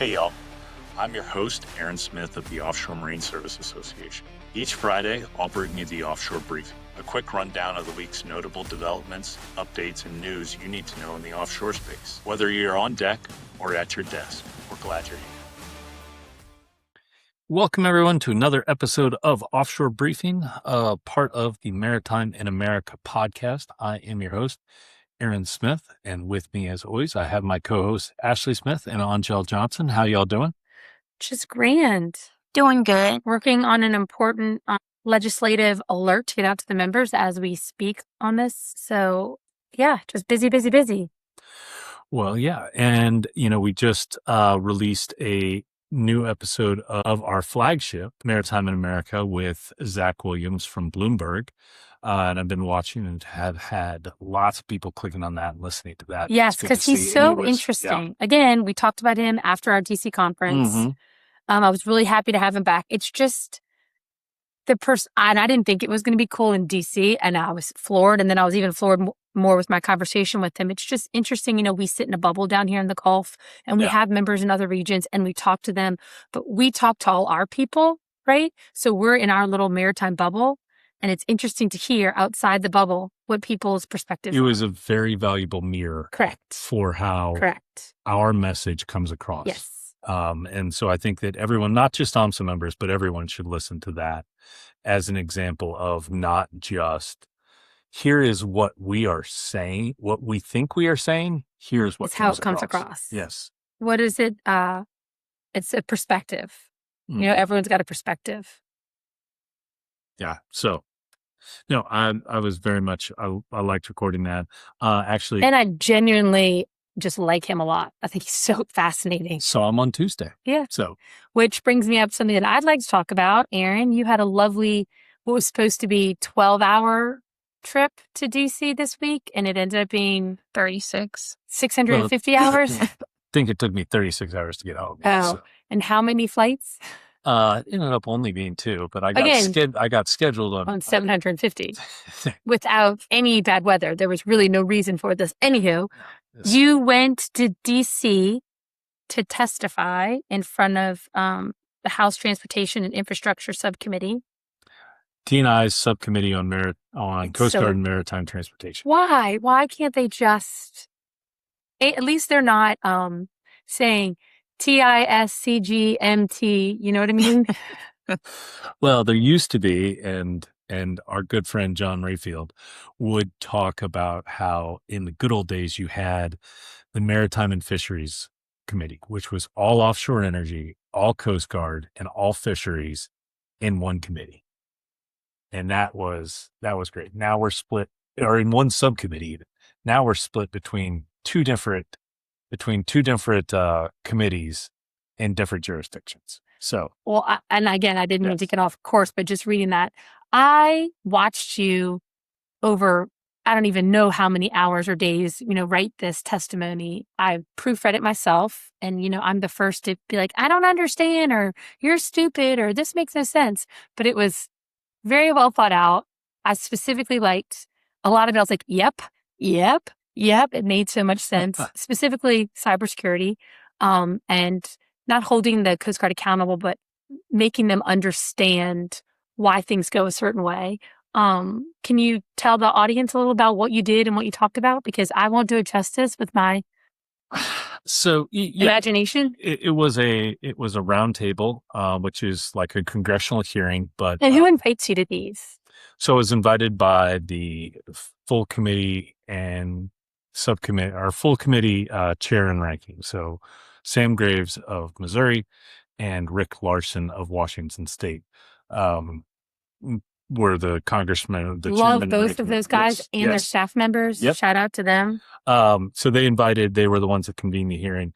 Hey y'all, I'm your host, Aaron Smith of the Offshore Marine Service Association. Each Friday, I'll bring you the Offshore Briefing, a quick rundown of the week's notable developments, updates, and news you need to know in the offshore space. Whether you're on deck or at your desk, we're glad you're here. Welcome, everyone, to another episode of Offshore Briefing, part of the Maritime in America podcast. I am your host, Aaron Smith, and with me, as always, I have my co-hosts, Ashley Smith and Angel Johnson. How y'all doing? Just grand. Doing good. Working on an important legislative alert to get out to the members as we speak on this. So, yeah, just busy. Well, yeah, and, we just released a new episode of our flagship, Maritime in America, with Zach Williams from Bloomberg. And I've been watching and have had lots of people clicking on that and listening to that. Yes, because he's so interesting. Yeah. Again, we talked about him after our DC conference. Mm-hmm. I was really happy to have him back. It's just the person, and I didn't think it was going to be cool in DC, and I was floored. And then I was even floored more with my conversation with him. It's just interesting. We sit in a bubble down here in the Gulf, and we have members in other regions, and we talk to them, but we talk to all our people, right? So we're in our little maritime bubble. And it's interesting to hear outside the bubble what people's perspectives are. It was a very valuable mirror. Correct. For how our message comes across. Yes. And so I think that everyone, not just AMSA members, but everyone should listen to that as an example of not just, here is what we are saying, what we think we are saying, here's what how it comes across. Yes. What is it? It's a perspective. Everyone's got a perspective. Yeah. So. No, I was very much, I liked recording that. Actually. And I genuinely just like him a lot. I think he's so fascinating. Saw him on Tuesday. Yeah. So. Which brings me up to something that I'd like to talk about. Aaron, you had a lovely, what was supposed to be 12-hour trip to DC this week, and it ended up being 650 hours. I think it took me 36 hours to get home. So. And how many flights? It ended up only being 2, but I got scheduled on 750 without any bad weather. There was really no reason for this. Anywho, you went to DC to testify in front of the House Transportation and Infrastructure Subcommittee. T&I's subcommittee on Coast Guard and Maritime Transportation. Why? Why can't they just? At least they're not saying TISCGMT, you know what I mean? Well, there used to be, and our good friend John Rayfield would talk about how in the good old days you had the Maritime and Fisheries Committee, which was all offshore energy, all Coast Guard, and all fisheries in one committee. And that was great. Now we're split, or in one subcommittee even. Now we're split between two different committees in different jurisdictions. So, well, and again, I didn't mean to get off course, but just reading that, I watched you over, I don't even know how many hours or days, write this testimony. I proofread it myself, and, I'm the first to be like, I don't understand, or you're stupid, or this makes no sense. But it was very well thought out. I specifically liked a lot of it. I was like, yep. It made so much sense, specifically cybersecurity, and not holding the Coast Guard accountable, but making them understand why things go a certain way. Can you tell the audience a little about what you did and what you talked about? Because I won't do it justice with my imagination. It was a roundtable, which is like a congressional hearing. And who invites you to these? So I was invited by the full committee and subcommittee, our full committee chair and ranking. So Sam Graves of Missouri and Rick Larson of Washington State were the congressmen. Love both of those guys and their staff members. Yep. Shout out to them. So they were the ones that convened the hearing.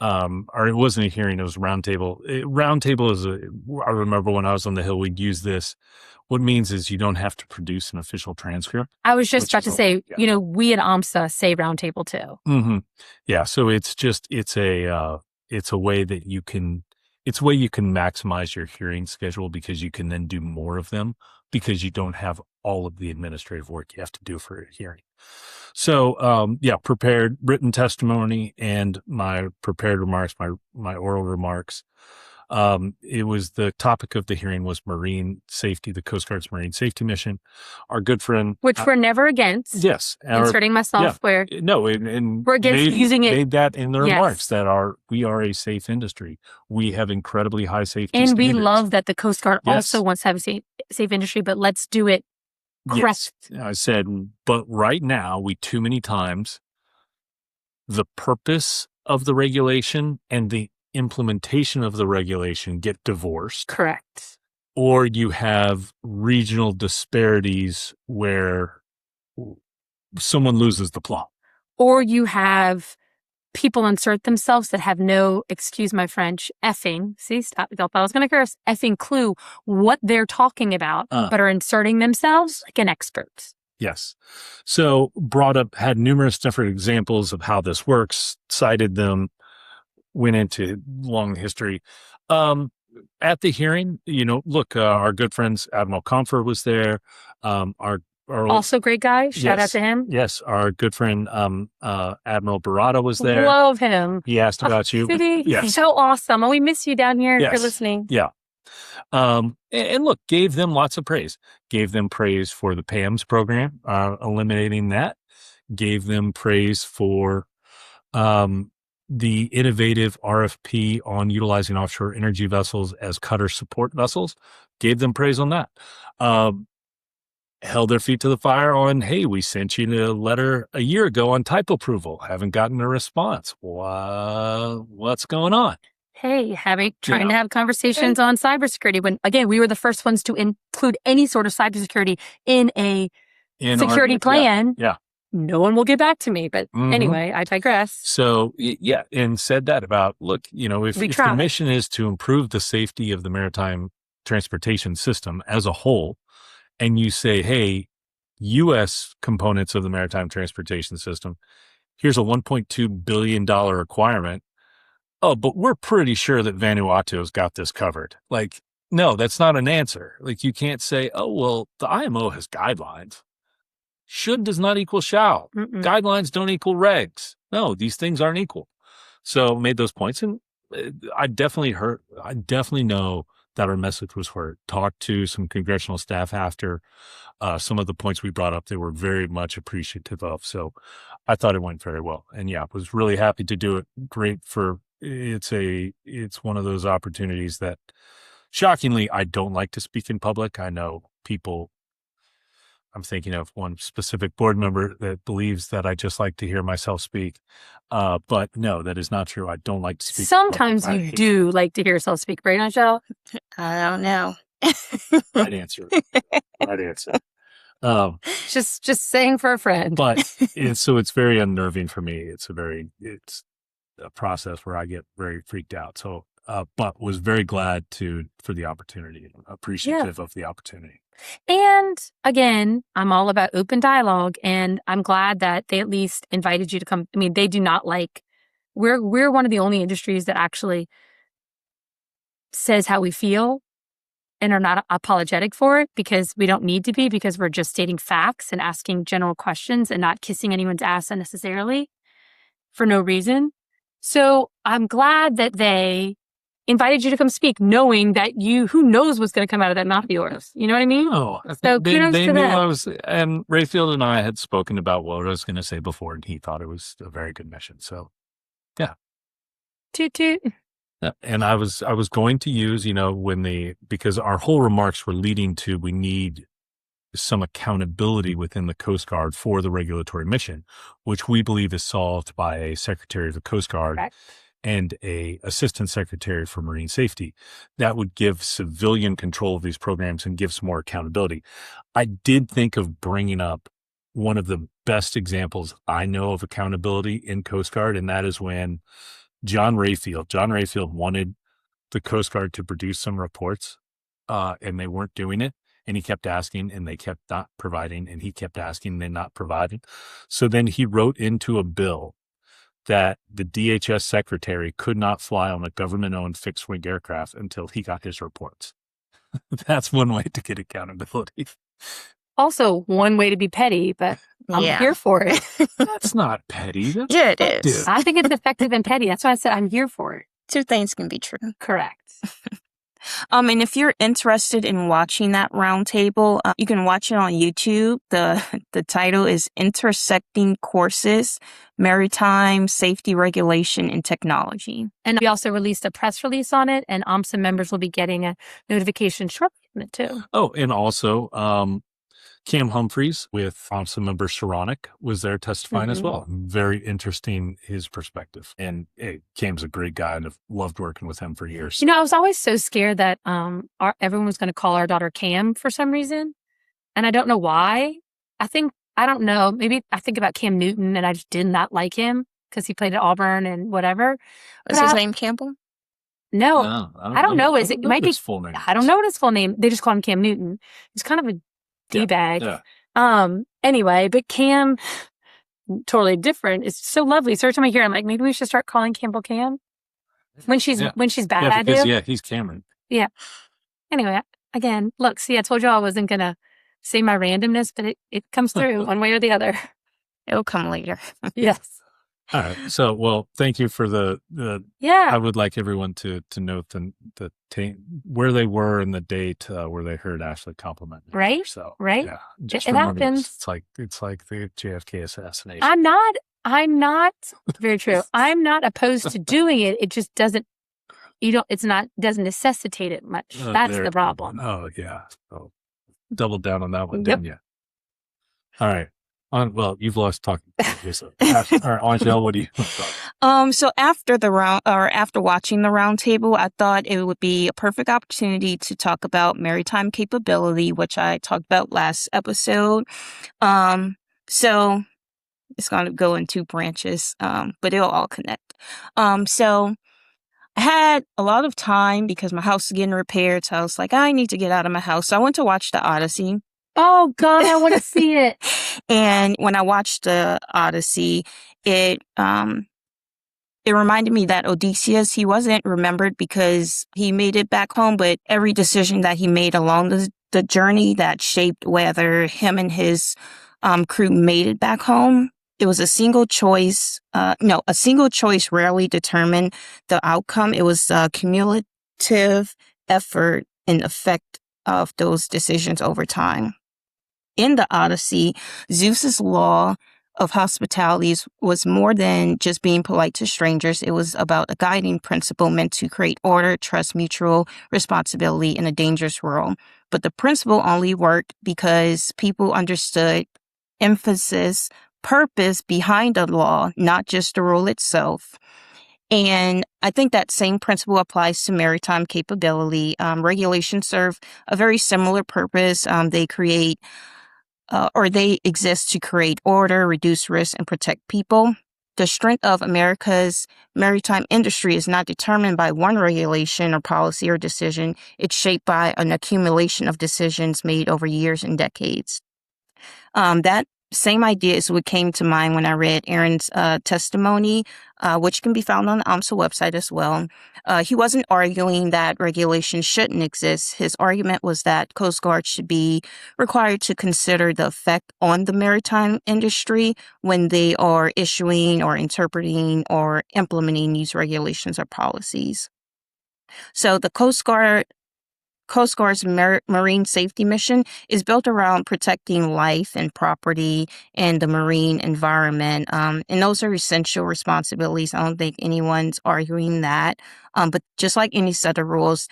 Or it wasn't a hearing, it was a roundtable. Roundtable is I remember when I was on the Hill, we'd use this. What it means is you don't have to produce an official transcript. I was just about to say, we at AMSA say roundtable too. Mm-hmm. Yeah. So it's a way that you can maximize your hearing schedule, because you can then do more of them, because you don't have all of the administrative work you have to do for a hearing. So, prepared written testimony and my prepared remarks, my oral remarks. It was the topic of the hearing was marine safety, the Coast Guard's marine safety mission. Our good friend, which we're never against. Yes, inserting myself where no, and we're against using it. Made that in the remarks that we are a safe industry. We have incredibly high safety and standards. we love that the Coast Guard also wants to have a safe industry, but let's do it correct. Yes. I said, but right now we too many times the purpose of the regulation and the implementation of the regulation get divorced. Correct. Or you have regional disparities where someone loses the plot. Or you have people insert themselves that have no, excuse my French, effing, see, stop, I was going to curse, effing clue what they're talking about, but are inserting themselves like an expert. Yes. So had numerous different examples of how this works, cited them, went into long history. At the hearing, look, our good friends, Admiral Comfort was there. Our also great guy. Shout out to him. Yes. Our good friend, Admiral Barada was there. Love him. He asked about you. Yes. So awesome. Oh, we miss you down here if you're listening. Yeah. And look, gave them lots of praise. Gave them praise for the PAMS program, eliminating that. Gave them praise for the innovative RFP on utilizing offshore energy vessels as cutter support vessels. Gave them praise on that. Held their feet to the fire on, hey, we sent you a letter a year ago on type approval. Haven't gotten a response. What's going on? Hey, trying to have conversations on cybersecurity when, again, we were the first ones to include any sort of cybersecurity in a security plan. Yeah. No one will get back to me. But anyway, I digress. So, and said that about, look, if the mission is to improve the safety of the maritime transportation system as a whole, and you say, hey, U.S. components of the maritime transportation system, here's a $1.2 billion requirement. Oh, but we're pretty sure that Vanuatu's got this covered. Like, no, that's not an answer. Like, you can't say, oh, well, the IMO has guidelines. Should does not equal shall. Guidelines don't equal regs. No, these things aren't equal. So made those points. And I definitely know that our message was heard. Talked to some congressional staff after some of the points we brought up. They were very much appreciative of. So I thought it went very well. And was really happy to do it. Great it's one of those opportunities that shockingly, I don't like to speak in public. I know people, I'm thinking of one specific board member that believes that I just like to hear myself speak. But no, that is not true. I don't like to speak. Sometimes you do like to hear yourself speak, right, Michelle? I don't know. Right answer. Just saying for a friend. But so it's very unnerving for me. It's a process where I get very freaked out. So, but was very glad for the opportunity, appreciative of the opportunity. And again, I'm all about open dialogue, and I'm glad that they at least invited you to come. I mean, they do not we're one of the only industries that actually says how we feel and are not apologetic for it, because we don't need to be, because we're just stating facts and asking general questions and not kissing anyone's ass unnecessarily for no reason. So I'm glad that they invited you to come speak, knowing that who knows what's going to come out of that mouth of yours. You know what I mean? Oh, so kudos they to knew them. And Rayfield and I had spoken about what I was going to say before, and he thought it was a very good mission. So, yeah. Toot toot. And I was going to use, because our whole remarks were leading to, we need some accountability within the Coast Guard for the regulatory mission, which we believe is solved by a Secretary of the Coast Guard. Correct. And a assistant secretary for marine safety. That would give civilian control of these programs and give some more accountability. I did think of bringing up one of the best examples I know of accountability in Coast Guard, and that is when John Rayfield wanted the Coast Guard to produce some reports, and they weren't doing it. And he kept asking, and they kept not providing, and he kept asking, and they not providing. So then he wrote into a bill that the DHS secretary could not fly on a government-owned fixed-wing aircraft until he got his reports. That's one way to get accountability. also one way to be petty, but I'm here for it. That's not petty. That's Yeah, it effective. is. I think it's effective and petty. That's why I said I'm here for it. Two things can be true. Correct. And if you're interested in watching that roundtable, you can watch it on YouTube. The title is Intersecting Courses, Maritime Safety Regulation and Technology. And we also released a press release on it, and OMSA members will be getting a notification shortly from it too. Oh, and also Cam Humphreys with OMSA member Saronic was there testifying as well. Very interesting, his perspective. And Cam's a great guy, and I've loved working with him for years. You know, I was always so scared that everyone was going to call our daughter Cam for some reason. And I don't know why. I don't know. Maybe I think about Cam Newton, and I just did not like him because he played at Auburn and whatever. Was his name Campbell? No, I don't know. It might be his full name. I don't know what his full name. They just call him Cam Newton. He's kind of a D-bag. Yeah. Anyway, but Cam, totally different. It's so lovely. So every time I hear, I'm like, maybe we should start calling Campbell Cam when she's bad. I do. He's Cameron. Yeah. Anyway, again, look, see, I told you I wasn't gonna say my randomness, but it comes through one way or the other. It'll come later. Yes. All right. So, well, thank you for the Yeah. I would like everyone to note where they were in the date where they heard Ashley compliment me. Right. So, right. yeah, just It remember happens. this. It's like the JFK assassination. I'm not very true. I'm not opposed to doing it. It just doesn't doesn't necessitate it much. That's the problem. Oh yeah. So double down on that one, Yep. didn't you? All right. Well, you've lost talking. So, all right, Angel, what do you thought? So after watching the roundtable, I thought it would be a perfect opportunity to talk about maritime capability, which I talked about last episode. So it's going to go in two branches, but it'll all connect. So I had a lot of time because my house is getting repaired, so I was like, I need to get out of my house. So I went to watch the Odyssey. Oh God, I want to see it. And when I watched the Odyssey, it reminded me that Odysseus, he wasn't remembered because he made it back home, but every decision that he made along the journey that shaped whether him and his crew made it back home, it was a single choice. A single choice rarely determined the outcome. It was a cumulative effort and effect of those decisions over time. In the Odyssey, Zeus's law of hospitality was more than just being polite to strangers. It was about a guiding principle meant to create order, trust, mutual responsibility in a dangerous world. But the principle only worked because people understood emphasis, purpose behind the law, not just the rule itself. And I think that same principle applies to maritime capability. Regulations serve a very similar purpose. They exist to create order, reduce risk, and protect people. The strength of America's maritime industry is not determined by one regulation or policy or decision. It's shaped by an accumulation of decisions made over years and decades. That same idea is what came to mind when I read Aaron's testimony, which can be found on the OMSA website as well. He wasn't arguing that regulations shouldn't exist. His argument was that Coast Guard should be required to consider the effect on the maritime industry when they are issuing or interpreting or implementing these regulations or policies. So the Coast Guard's marine safety mission is built around protecting life and property and the marine environment. And those are essential responsibilities. I don't think anyone's arguing that. But just like any set of rules,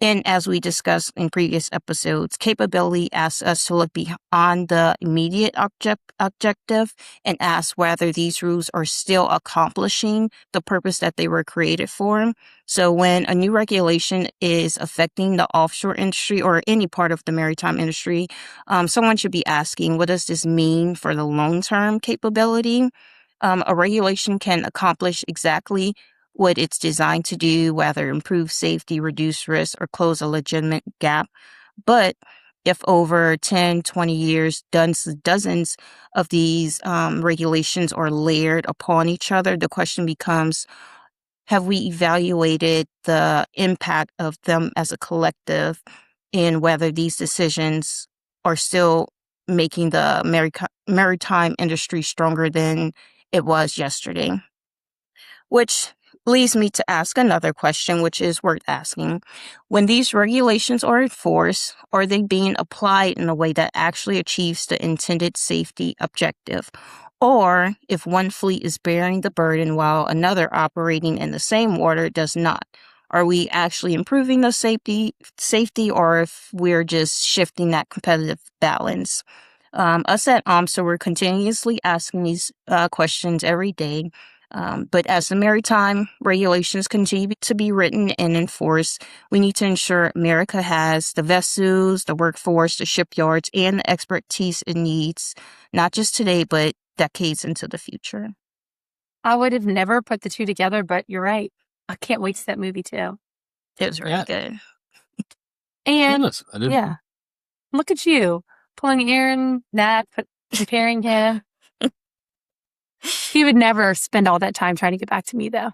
and as we discussed in previous episodes, capability asks us to look beyond the immediate objective and ask whether these rules are still accomplishing the purpose that they were created for. So when a new regulation is affecting the offshore industry or any part of the maritime industry, someone should be asking, what does this mean for the long-term capability? A regulation can accomplish exactly what it's designed to do, whether improve safety, reduce risk, or close a legitimate gap. But if over 10, 20 years, dozens of these regulations are layered upon each other, the question becomes, have we evaluated the impact of them as a collective and whether these decisions are still making the maritime industry stronger than it was yesterday. Which leads me to ask another question, which is worth asking. When these regulations are enforced, are they being applied in a way that actually achieves the intended safety objective? Or if one fleet is bearing the burden while another operating in the same water does not, are we actually improving the safety, or if we're just shifting that competitive balance? Us at OMSA, we're continuously asking these questions every day. But as the maritime regulations continue to be written and enforced, we need to ensure America has the vessels, the workforce, the shipyards, and the expertise it needs, not just today, but decades into the future. I would have never put the two together, but you're right. I can't wait to see that movie too. It was really good. And Goodness, I didn't. yeah, look at you pulling Aaron, comparing him. He would never spend all that time trying to get back to me, though.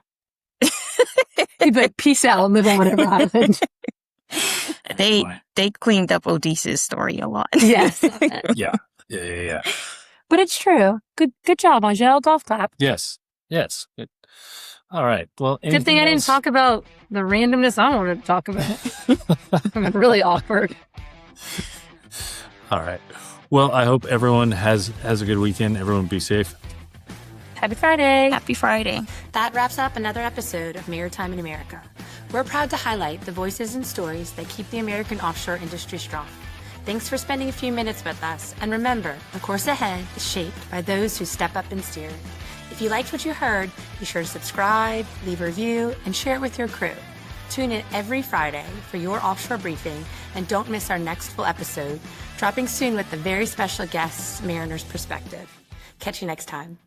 He'd be like, peace out, live on whatever happened. They cleaned up Odysseus' story a lot. Yes. Yeah. But it's true. Good job, Angel. Golf clap. Yes. Good. All right. Well, Good thing I didn't talk about the randomness I wanted to talk about. I'm really awkward. All right. Well, I hope everyone has a good weekend. Everyone be safe. Happy Friday. Happy Friday. That wraps up another episode of Maritime in America. We're proud to highlight the voices and stories that keep the American offshore industry strong. Thanks for spending a few minutes with us. And remember, the course ahead is shaped by those who step up and steer. If you liked what you heard, be sure to subscribe, leave a review, and share it with your crew. Tune in every Friday for your offshore briefing, and don't miss our next full episode, dropping soon with the very special guest's mariner's perspective. Catch you next time.